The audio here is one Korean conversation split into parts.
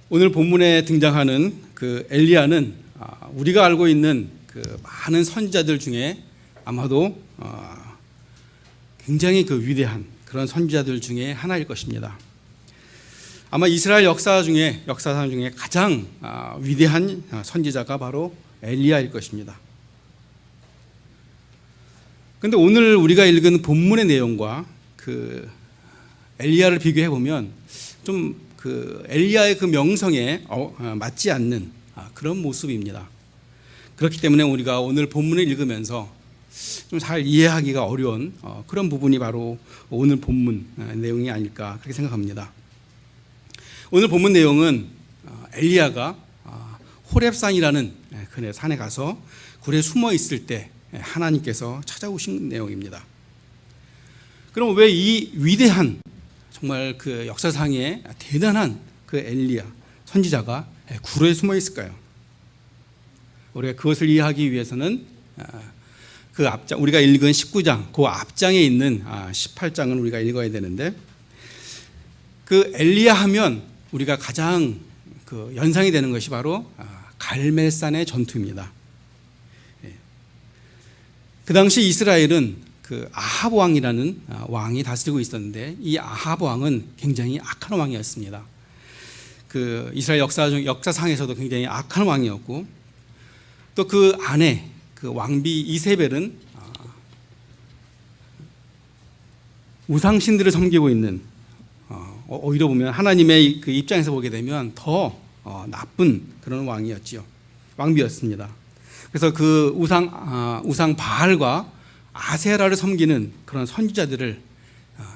오늘 본문에 등장하는 그 엘리야는 우리가 알고 있는 그 많은 선지자들 중에 아마도 굉장히 그 위대한 그런 선지자들 중에 하나일 것입니다. 아마 이스라엘 역사상 중에 가장 위대한 선지자가 바로 엘리야일 것입니다. 그런데 오늘 우리가 읽은 본문의 내용과 그 엘리야를 비교해 보면 좀 그 엘리야의 그 명성에 맞지 않는 그런 모습입니다. 그렇기 때문에 우리가 오늘 본문을 읽으면서 좀 잘 이해하기가 어려운 그런 부분이 바로 오늘 본문 내용이 아닐까 그렇게 생각합니다. 오늘 본문 내용은 엘리야가 호렙산이라는 그 산에 가서 굴에 숨어 있을 때 하나님께서 찾아오신 내용입니다. 그럼 왜 이 위대한 정말 그 역사상의 대단한 그 엘리야 선지자가 굴에 숨어 있을까요? 우리가 그것을 이해하기 위해서는 그 앞장 우리가 읽은 19장 그 앞장에 있는 18장을 우리가 읽어야 되는데, 그 엘리야 하면 우리가 가장 그 연상이 되는 것이 바로 갈멜산의 전투입니다. 그 당시 이스라엘은 그 아합 왕이라는 왕이 다스리고 있었는데, 이 아합 왕은 굉장히 악한 왕이었습니다. 그 이스라엘 역사상에서도 굉장히 악한 왕이었고, 또 그 아내 그 왕비 이세벨은 우상신들을 섬기고 있는, 오히려 보면 하나님의 그 입장에서 보게 되면 더 나쁜 그런 왕비였습니다. 그래서 그 우상 바알과 아세라를 섬기는 그런 선지자들을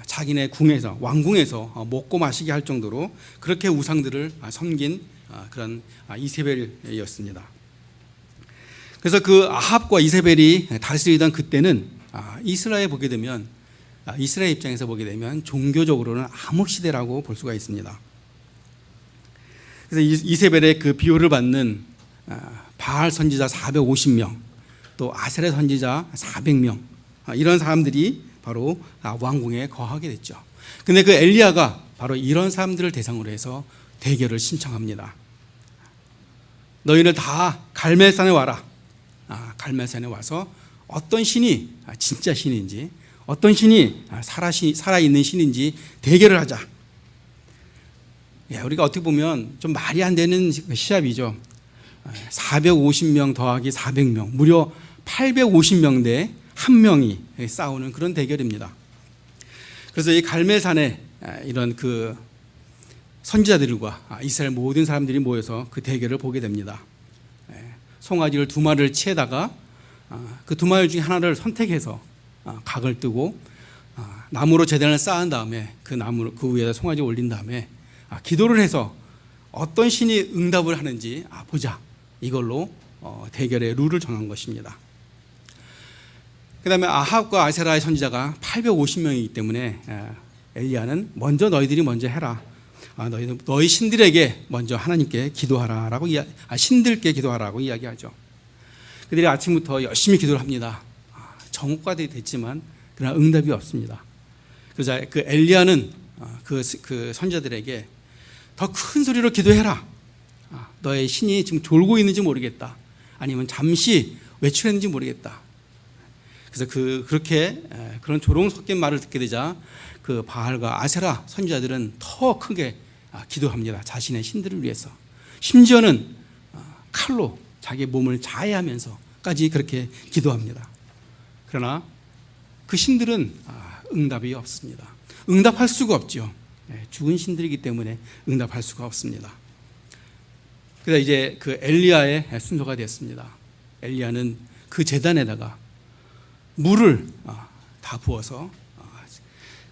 자기네 궁에서 왕궁에서 먹고 마시게 할 정도로 그렇게 우상들을 섬긴 그런 이세벨이었습니다. 그래서 그 아합과 이세벨이 다스리던 그때는 이스라엘 보게 되면 이스라엘 입장에서 보게 되면 종교적으로는 암흑 시대라고 볼 수가 있습니다. 그래서 이세벨의 그 비호를 받는 바알 선지자 450명, 또 아세라 선지자 400명, 이런 사람들이 바로 왕궁에 거하게 됐죠. 근데 그 엘리야가 바로 이런 사람들을 대상으로 해서 대결을 신청합니다. 너희는 다 갈멜산에 와라. 갈멜산에 와서 어떤 신이 진짜 신인지, 어떤 신이 살아있는 신인지 대결을 하자. 우리가 어떻게 보면 좀 말이 안 되는 시합이죠. 450명 더하기 400명, 무려 850명 대 1명이 싸우는 그런 대결입니다. 그래서 이 갈멜산에 이런 그 선지자들과 이스라엘 모든 사람들이 모여서 그 대결을 보게 됩니다. 송아지를 2마리를 치에다가 그 2마리 중에 하나를 선택해서 각을 뜨고 나무로 제단을 쌓은 다음에 그 위에다 송아지를 올린 다음에 기도를 해서 어떤 신이 응답을 하는지 보자, 이걸로 대결의 룰을 정한 것입니다. 그 다음에 아합과 아세라의 선지자가 850명이기 때문에 엘리야는 너희들이 먼저 해라. 너희 신들에게 먼저 하나님께 기도하라라고 신들께 기도하라고 이야기하죠. 그들이 아침부터 열심히 기도를 합니다. 정오까지 됐지만 그러나 응답이 없습니다. 그래서 그 엘리야는 그 선지자들에게 더 큰 소리로 기도해라. 너의 신이 지금 졸고 있는지 모르겠다. 아니면 잠시 외출했는지 모르겠다. 그래서 그렇게 그런 조롱 섞인 말을 듣게 되자 그 바알과 아세라 선지자들은 더 크게 기도합니다. 자신의 신들을 위해서. 심지어는 칼로 자기 몸을 자해하면서까지 그렇게 기도합니다. 그러나 그 신들은 응답이 없습니다. 응답할 수가 없죠. 죽은 신들이기 때문에 응답할 수가 없습니다. 그래서 이제 그 엘리야의 순서가 됐습니다. 엘리야는 그 제단에다가 물을 다 부어서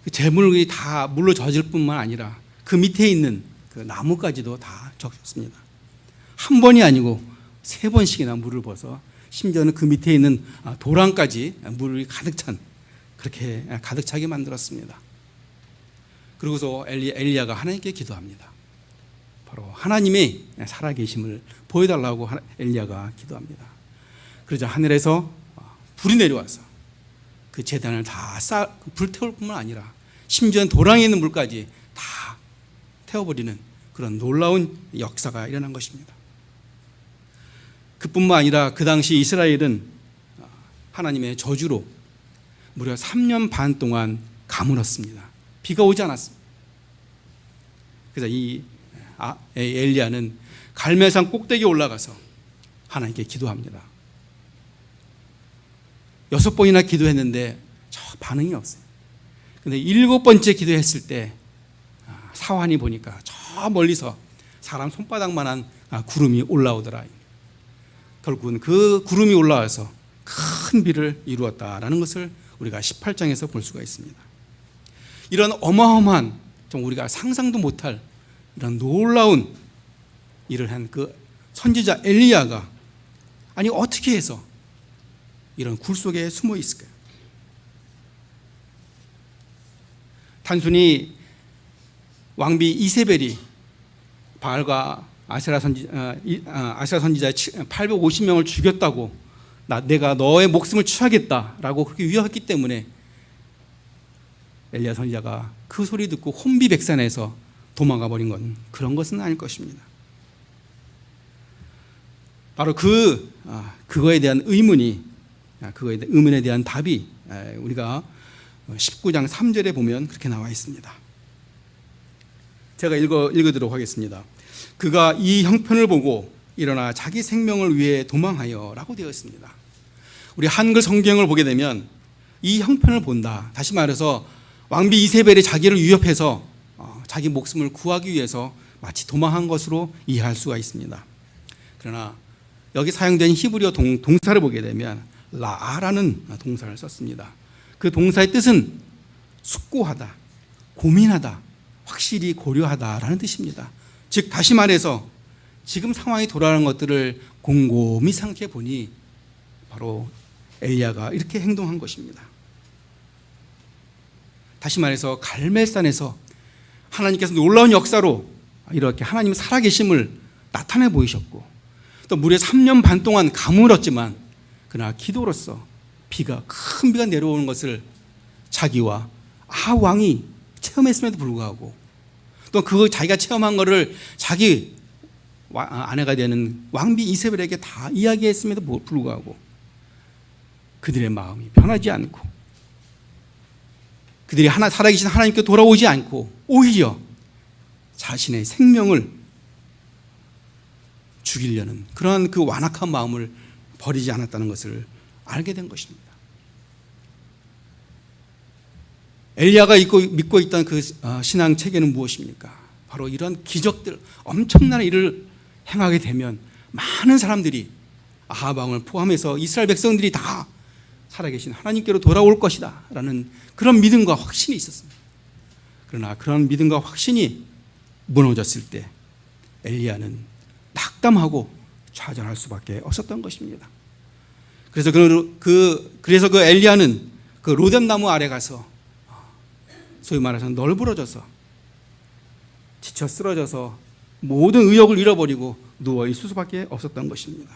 그 제물이 다 물로 젖을 뿐만 아니라 그 밑에 있는 그 나무까지도 다 적셨습니다. 한 번이 아니고 3번씩이나 물을 부어서 심지어는 그 밑에 있는 도랑까지 물이 그렇게 가득 차게 만들었습니다. 그러고서 엘리야가 하나님께 기도합니다. 바로 하나님의 살아계심을 보여달라고 엘리야가 기도합니다. 그러자 하늘에서 불이 내려와서 그 제단을 다 불태울 뿐만 아니라 심지어는 도랑에 있는 물까지 다 태워버리는 그런 놀라운 역사가 일어난 것입니다. 그뿐만 아니라 그 당시 이스라엘은 하나님의 저주로 무려 3년 반 동안 가물었습니다. 비가 오지 않았습니다. 그래서 이 엘리야는 갈멜산 꼭대기에 올라가서 하나님께 기도합니다. 6번이나 기도했는데 저 반응이 없어요. 근데 7번째 기도했을 때 사환이 보니까 저 멀리서 사람 손바닥만한 구름이 올라오더라. 결국은 그 구름이 올라와서 큰 비를 이루었다라는 것을 우리가 18장에서 볼 수가 있습니다. 이런 어마어마한 좀 우리가 상상도 못할 이런 놀라운 일을 한 그 선지자 엘리야가 아니 어떻게 해서 이런 굴 속에 숨어 있을까요? 단순히 왕비 이세벨이 바알과 아세라 선지자 850명을 죽였다고 내가 너의 목숨을 취하겠다라고 그렇게 위협했기 때문에 엘리야 선지자가 그 소리 듣고 혼비백산해서 도망가 버린 건 그런 것은 아닐 것입니다. 바로 그거에 대한 의문에 대한 답이 우리가 19장 3절에 보면 그렇게 나와 있습니다. 제가 읽어드리도록 하겠습니다. 그가 이 형편을 보고 일어나 자기 생명을 위해 도망하여 라고 되어 있습니다. 우리 한글 성경을 보게 되면 이 형편을 본다. 다시 말해서 왕비 이세벨이 자기를 위협해서 자기 목숨을 구하기 위해서 마치 도망한 것으로 이해할 수가 있습니다. 그러나 여기 사용된 히브리어 동사를 보게 되면 라아라는 동사를 썼습니다. 그 동사의 뜻은 숙고하다, 고민하다, 확실히 고려하다라는 뜻입니다. 즉 다시 말해서 지금 상황이 돌아가는 것들을 곰곰이 생각해 보니 바로 엘리야가 이렇게 행동한 것입니다. 다시 말해서 갈멜산에서 하나님께서 놀라운 역사로 이렇게 하나님의 살아계심을 나타내 보이셨고 또 무려 3년 반 동안 가물었지만 그러나 기도로서 큰 비가 내려오는 것을 자기와 왕이 체험했음에도 불구하고 또 그 자기가 체험한 것을 자기 아내가 되는 왕비 이세벨에게 다 이야기했음에도 불구하고 그들의 마음이 변하지 않고 그들이 살아계신 하나님께 돌아오지 않고 오히려 자신의 생명을 죽이려는 그러한 그 완악한 마음을 버리지 않았다는 것을 알게 된 것입니다. 엘리야가 믿고 있던 그 신앙 체계는 무엇입니까? 바로 이런 기적들, 엄청난 일을 행하게 되면 많은 사람들이 아합 왕을 포함해서 이스라엘 백성들이 다 살아계신 하나님께로 돌아올 것이다 라는 그런 믿음과 확신이 있었습니다. 그러나 그런 믿음과 확신이 무너졌을 때 엘리야는 낙담하고 좌절할 수밖에 없었던 것입니다. 그래서 그 엘리야는 그 로뎀나무 아래 가서 소위 말해서 널브러져서 지쳐 쓰러져서 모든 의욕을 잃어버리고 누워 있을 수밖에 없었던 것입니다.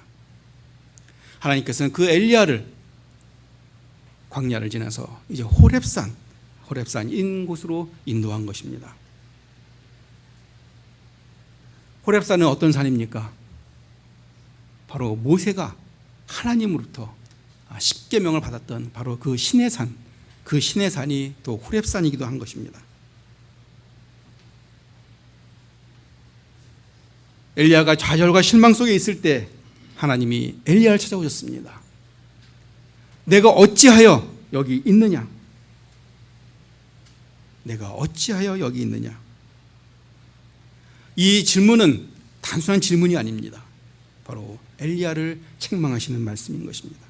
하나님께서는 그 엘리야를 광야를 지나서 이제 호렙산인 곳으로 인도한 것입니다. 호렙산은 어떤 산입니까? 바로 모세가 하나님으로부터 10계명을 받았던 바로 그 신의 산, 그 신의 산이 또 호렙산이기도 한 것입니다. 엘리야가 좌절과 실망 속에 있을 때 하나님이 엘리야를 찾아오셨습니다. 내가 어찌하여 여기 있느냐? 내가 어찌하여 여기 있느냐? 이 질문은 단순한 질문이 아닙니다. 바로 엘리야를 책망하시는 말씀인 것입니다.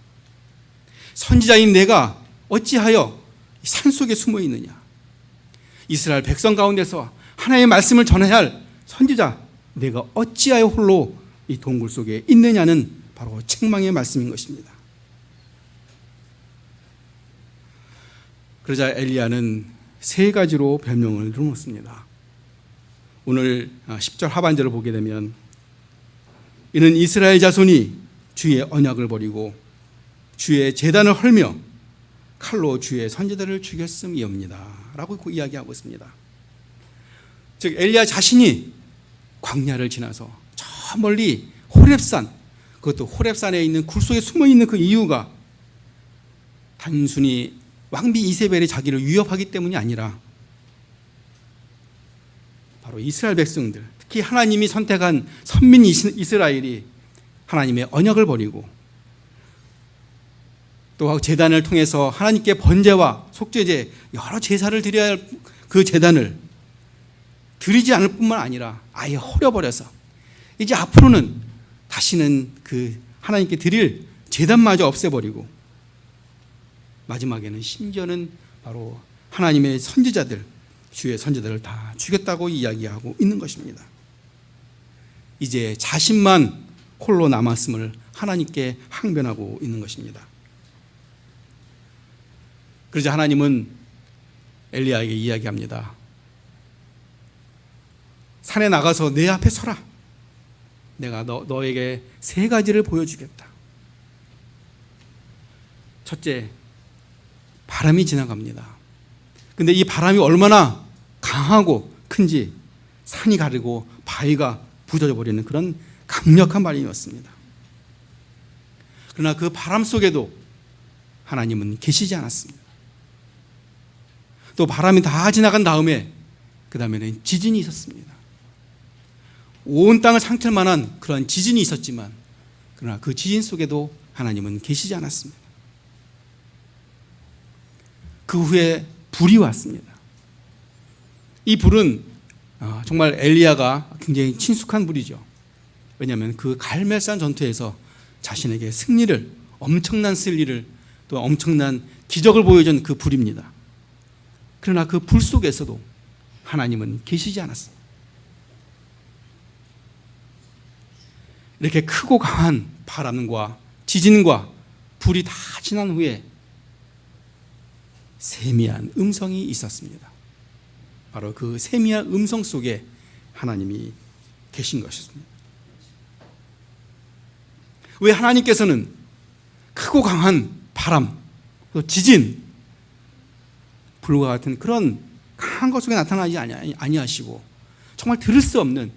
선지자인 내가 어찌하여 산속에 숨어 있느냐? 이스라엘 백성 가운데서 하나님의 말씀을 전해야 할 선지자 내가 어찌하여 홀로 이 동굴 속에 있느냐는 바로 책망의 말씀인 것입니다. 그러자 엘리야는 3가지로 별명을 넣습니다. 오늘 10절 하반절을 보게 되면 이는 이스라엘 자손이 주의 언약을 버리고 주의 제단을 헐며 칼로 주의 선지자를 죽였음이옵니다 없더라라고 이야기하고 있습니다. 즉 엘리야 자신이 광야를 지나서 저 멀리 호렙산, 그것도 호렙산에 있는 굴 속에 숨어 있는 그 이유가 단순히 왕비 이세벨이 자기를 위협하기 때문이 아니라 바로 이스라엘 백성들, 특히 하나님이 선택한 선민 이스라엘이 하나님의 언약을 버리고 또 제단을 통해서 하나님께 번제와 속죄제 여러 제사를 드려야 할 그 제단을 드리지 않을 뿐만 아니라 아예 허려버려서 이제 앞으로는 다시는 그 하나님께 드릴 제단마저 없애버리고 마지막에는 심지어는 바로 하나님의 선지자들, 주의 선지자들을 다 죽였다고 이야기하고 있는 것입니다. 이제 자신만 홀로 남았음을 하나님께 항변하고 있는 것입니다. 그러자 하나님은 엘리야에게 이야기합니다. 산에 나가서 내 앞에 서라. 내가 너에게 세 가지를 보여주겠다. 첫째, 바람이 지나갑니다. 근데 이 바람이 얼마나 강하고 큰지 산이 가르고 바위가 부서져 버리는 그런 강력한 바람이었습니다. 그러나 그 바람 속에도 하나님은 계시지 않았습니다. 또 바람이 다 지나간 다음에 그 다음에는 지진이 있었습니다. 온 땅을 상틀 만한 그런 지진이 있었지만 그러나 그 지진 속에도 하나님은 계시지 않았습니다. 그 후에 불이 왔습니다. 이 불은 정말 엘리야가 굉장히 친숙한 불이죠. 왜냐하면 그 갈멜산 전투에서 자신에게 승리를, 엄청난 승리를, 또 엄청난 기적을 보여준 그 불입니다. 그러나 그 불 속에서도 하나님은 계시지 않았습니다. 이렇게 크고 강한 바람과 지진과 불이 다 지난 후에 세미한 음성이 있었습니다. 바로 그 세미한 음성 속에 하나님이 계신 것이었습니다. 왜 하나님께서는 크고 강한 바람, 또 지진, 불과 같은 그런 강한 것 속에 나타나지 아니하시고 정말 들을 수 없는,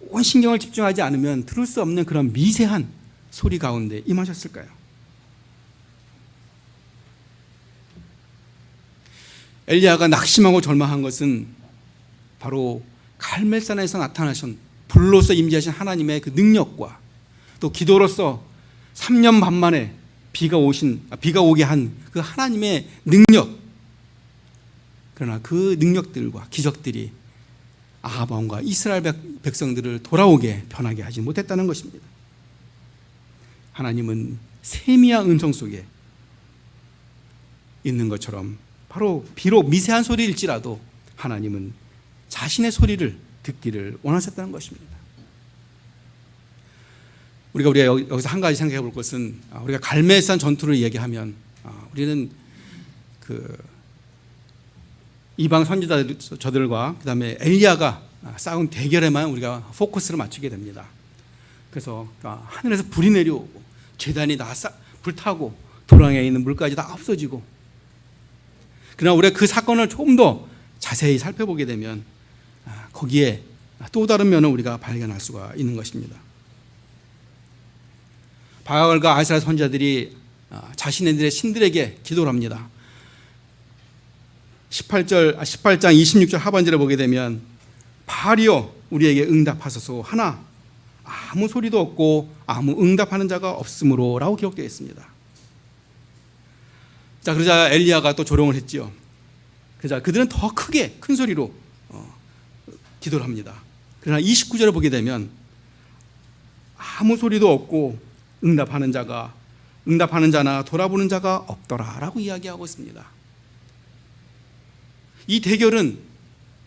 온 신경을 집중하지 않으면 들을 수 없는 그런 미세한 소리 가운데 임하셨을까요? 엘리야가 낙심하고 절망한 것은 바로 갈멜산에서 나타나신 불로서 임재하신 하나님의 그 능력과 또 기도로서 3년 반 만에 비가 오게 한 그 하나님의 능력, 그러나 그 능력들과 기적들이 아합 왕과 이스라엘 백성들을 돌아오게 변하게 하지 못했다는 것입니다. 하나님은 세미한 음성 속에 있는 것처럼 바로 비록 미세한 소리일지라도 하나님은 자신의 소리를 듣기를 원하셨다는 것입니다. 우리가 여기서 한 가지 생각해 볼 것은, 우리가 갈멜산 전투를 얘기하면 우리는 그 이방 선지자들과 그다음에 엘리야가 싸운 대결에만 우리가 포커스를 맞추게 됩니다. 그래서 하늘에서 불이 내려오고 제단이 다 불타고 도랑에 있는 물까지 다 없어지고, 그러나 우리가 그 사건을 조금 더 자세히 살펴보게 되면 거기에 또 다른 면을 우리가 발견할 수가 있는 것입니다. 바알과 아세라 선지자들이 자신들의 신들에게 기도를 합니다. 18장 26절 하반절에 보게 되면 바알이여 우리에게 응답하소서 하나 아무 소리도 없고 아무 응답하는 자가 없으므로 라고 기록되어 있습니다. 자, 그러자 엘리야가 또 조롱을 했지요. 그러자 그들은 더 크게 큰 소리로 기도를 합니다. 그러나 29절을 보게 되면 아무 소리도 없고 응답하는 자나 돌아보는 자가 없더라 라고 이야기하고 있습니다. 이 대결은,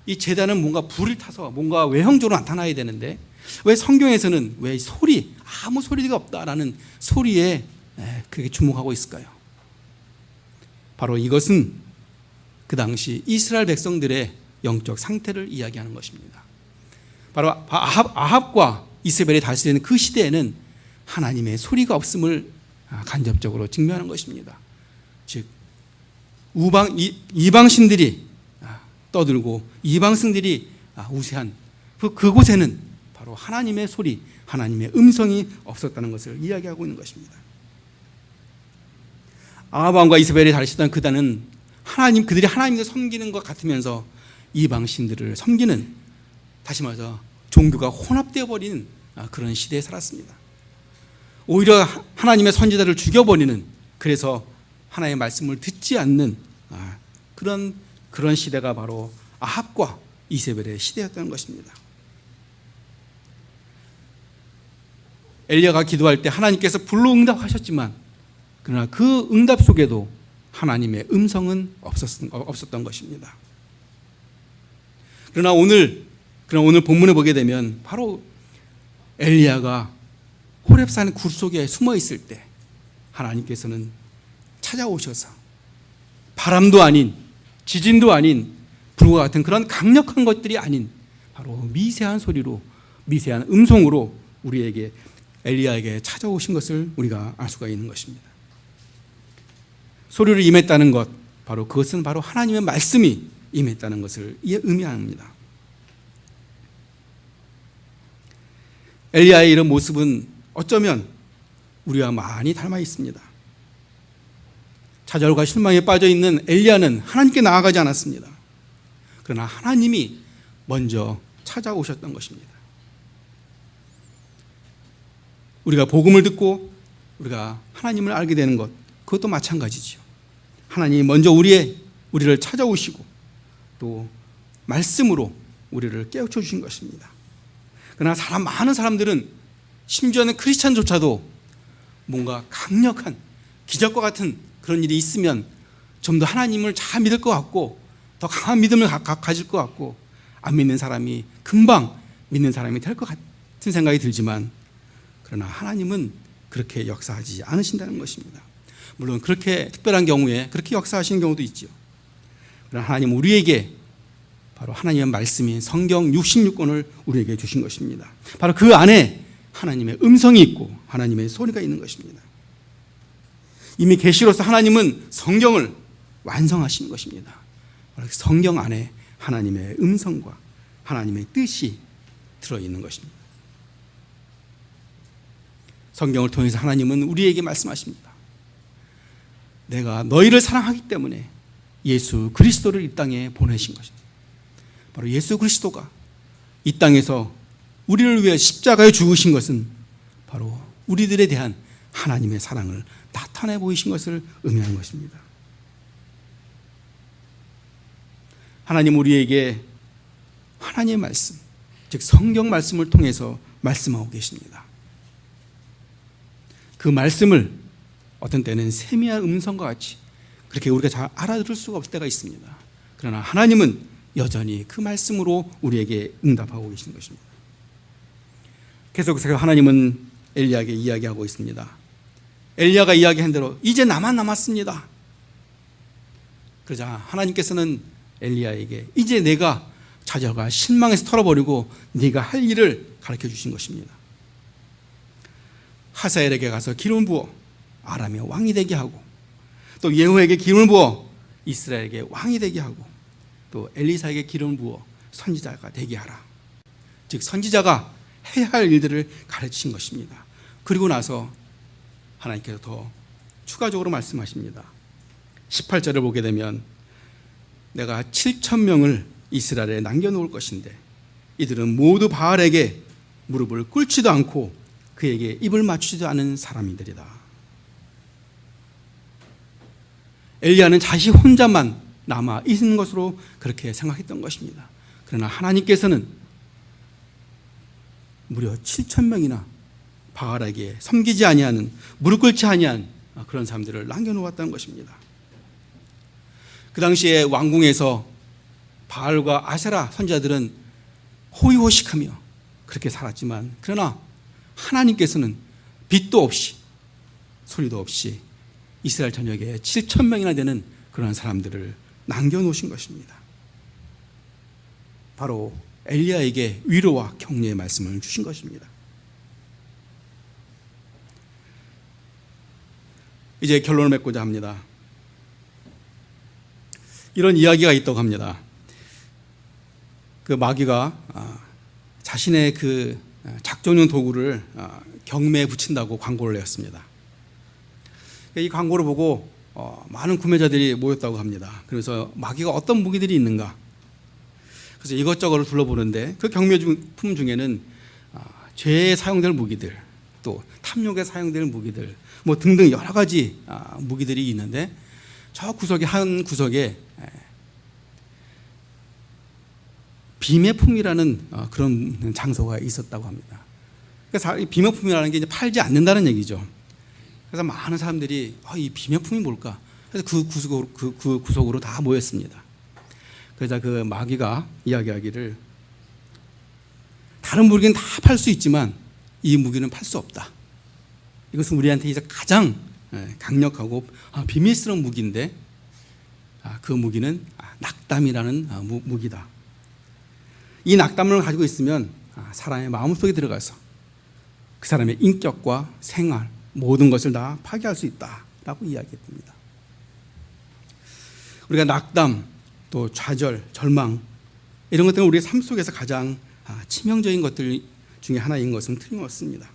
이 제단은 뭔가 불을 타서 뭔가 외형적으로 나타나야 되는데 왜 성경에서는 왜 아무 소리가 없다라는 소리에 그렇게 주목하고 있을까요? 바로 이것은 그 당시 이스라엘 백성들의 영적 상태를 이야기하는 것입니다. 바로 아합과 이세벨이 다스리는 그 시대에는 하나님의 소리가 없음을 간접적으로 증명하는 것입니다. 즉 이방신들이 떠들고 이방승들이 우세한 그곳에는 바로 하나님의 소리, 하나님의 음성이 없었다는 것을 이야기하고 있는 것입니다. 아합 왕과 이세벨이 다르시던 그들은 그들이 하나님을 섬기는 것 같으면서 이방신들을 섬기는, 다시 말해서 종교가 혼합되어 버리는 그런 시대에 살았습니다. 오히려 하나님의 선지자를 죽여버리는, 그래서 하나님의 말씀을 듣지 않는 그런 시대가 바로 아합과 이세벨의 시대였다는 것입니다. 엘리야가 기도할 때 하나님께서 불로 응답하셨지만, 그러나 그 응답 속에도 하나님의 음성은 없었던 것입니다. 그러나 오늘 본문을 보게 되면 바로 엘리야가 호렙산 굴 속에 숨어 있을 때 하나님께서는 찾아오셔서 바람도 아닌, 지진도 아닌, 불과 같은 그런 강력한 것들이 아닌 바로 미세한 소리로, 미세한 음성으로 우리에게, 엘리야에게 찾아오신 것을 우리가 알 수가 있는 것입니다. 소리를 임했다는 것, 바로 그것은 바로 하나님의 말씀이 임했다는 것을 의미합니다. 엘리야의 이런 모습은 어쩌면 우리와 많이 닮아 있습니다. 좌절과 실망에 빠져 있는 엘리야는 하나님께 나아가지 않았습니다. 그러나 하나님이 먼저 찾아오셨던 것입니다. 우리가 복음을 듣고 우리가 하나님을 알게 되는 것, 그것도 마찬가지죠. 하나님이 먼저 우리를 찾아오시고 또 말씀으로 우리를 깨우쳐 주신 것입니다. 그러나 많은 사람들은, 심지어는 크리스찬조차도 뭔가 강력한 기적과 같은 그런 일이 있으면 좀 더 하나님을 잘 믿을 것 같고, 더 강한 믿음을 가질 것 같고, 안 믿는 사람이 금방 믿는 사람이 될 것 같은 생각이 들지만, 그러나 하나님은 그렇게 역사하지 않으신다는 것입니다. 물론 그렇게 특별한 경우에 그렇게 역사하시는 경우도 있죠. 그러나 하나님 우리에게 바로 하나님의 말씀인 성경 66권을 우리에게 주신 것입니다. 바로 그 안에 하나님의 음성이 있고 하나님의 소리가 있는 것입니다. 이미 계시로서 하나님은 성경을 완성하신 것입니다. 성경 안에 하나님의 음성과 하나님의 뜻이 들어있는 것입니다. 성경을 통해서 하나님은 우리에게 말씀하십니다. 내가 너희를 사랑하기 때문에 예수 그리스도를 이 땅에 보내신 것입니다. 바로 예수 그리스도가 이 땅에서 우리를 위해 십자가에 죽으신 것은 바로 우리들에 대한 하나님의 사랑을 나타내 보이신 것을 의미하는 것입니다. 하나님 우리에게 하나님의 말씀, 즉 성경 말씀을 통해서 말씀하고 계십니다. 그 말씀을 어떤 때는 세미한 음성과 같이 그렇게 우리가 잘 알아들을 수가 없을 때가 있습니다. 그러나 하나님은 여전히 그 말씀으로 우리에게 응답하고 계시는 것입니다. 계속해서 하나님은 엘리야에게 이야기하고 있습니다. 엘리야가 이야기한 대로 이제 나만 남았습니다. 그러자 하나님께서는 엘리야에게 이제 내가 좌절과 실망에서 털어버리고 네가 할 일을 가르쳐 주신 것입니다. 하사엘에게 가서 기름을 부어 아람의 왕이 되게 하고, 또 예후에게 기름을 부어 이스라엘에게 왕이 되게 하고, 또 엘리사에게 기름을 부어 선지자가 되게 하라. 즉 선지자가 해야 할 일들을 가르친 것입니다. 그리고 나서 하나님께서 더 추가적으로 말씀하십니다. 18절을 보게 되면 내가 7,000명을 이스라엘에 남겨놓을 것인데 이들은 모두 바알에게 무릎을 꿇지도 않고 그에게 입을 맞추지도 않은 사람이들이다. 엘리야는 자신 혼자만 남아 있는 것으로 그렇게 생각했던 것입니다. 그러나 하나님께서는 무려 7,000명이나 바알에게 섬기지 아니하는, 무릎 꿇지 아니한 그런 사람들을 남겨놓았다는 것입니다. 그 당시에 왕궁에서 바알과 아세라 선지자들은 호의호식하며 그렇게 살았지만, 그러나 하나님께서는 빛도 없이 소리도 없이 이스라엘 전역에 7,000명이나 되는 그런 사람들을 남겨놓으신 것입니다. 바로 엘리야에게 위로와 격려의 말씀을 주신 것입니다. 이제 결론을 맺고자 합니다. 이런 이야기가 있다고 합니다. 그 마귀가 자신의 그 작전용 도구를 경매에 붙인다고 광고를 내었습니다. 이 광고를 보고 많은 구매자들이 모였다고 합니다. 그래서 마귀가 어떤 무기들이 있는가? 그래서 이것저것을 둘러보는데 그 경매품 중에는 죄에 사용될 무기들, 또 탐욕에 사용될 무기들, 뭐 등등 여러 가지 무기들이 있는데 저 구석에 한 구석에 비매품이라는 그런 장소가 있었다고 합니다. 그래서 이 비매품이라는 게 이제 팔지 않는다는 얘기죠. 그래서 많은 사람들이 이 비매품이 뭘까? 그래서 그 구석으로 다 모였습니다. 그러자 그 마귀가 이야기하기를 다른 무기는 다 팔 수 있지만 이 무기는 팔 수 없다. 이것은 우리한테 이제 가장 강력하고 비밀스러운 무기인데 그 무기는 낙담이라는 무기다. 이 낙담을 가지고 있으면 사람의 마음속에 들어가서 그 사람의 인격과 생활 모든 것을 다 파괴할 수 있다라고 이야기했습니다. 우리가 낙담, 또 좌절, 절망 이런 것들은 우리의 삶 속에서 가장 치명적인 것들 중에 하나인 것은 틀림없습니다.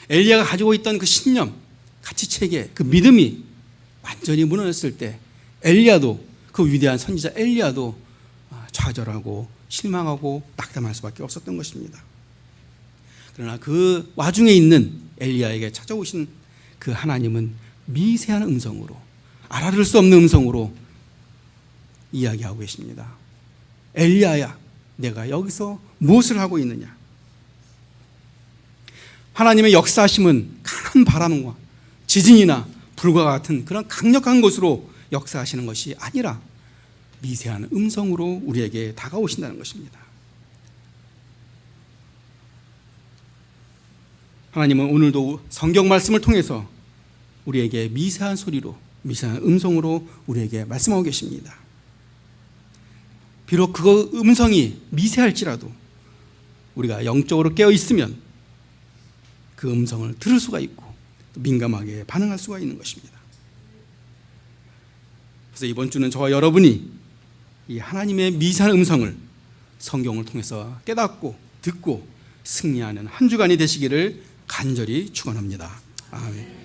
엘리야가 가지고 있던 그 신념, 가치체계, 그 믿음이 완전히 무너졌을 때 엘리야도, 그 위대한 선지자 엘리야도 좌절하고 실망하고 낙담할 수밖에 없었던 것입니다. 그러나 그 와중에 있는 엘리야에게 찾아오신 그 하나님은 미세한 음성으로, 알아들을 수 없는 음성으로 이야기하고 계십니다. 엘리야야, 내가 여기서 무엇을 하고 있느냐? 하나님의 역사하심은 강한 바람과 지진이나 불과 같은 그런 강력한 것으로 역사하시는 것이 아니라 미세한 음성으로 우리에게 다가오신다는 것입니다. 하나님은 오늘도 성경 말씀을 통해서 우리에게 미세한 소리로, 미세한 음성으로 우리에게 말씀하고 계십니다. 비록 그 음성이 미세할지라도 우리가 영적으로 깨어 있으면 그 음성을 들을 수가 있고 민감하게 반응할 수가 있는 것입니다. 그래서 이번 주는 저와 여러분이 이 하나님의 미세한 음성을 성경을 통해서 깨닫고 듣고 승리하는 한 주간이 되시기를 간절히 축원합니다. 아멘.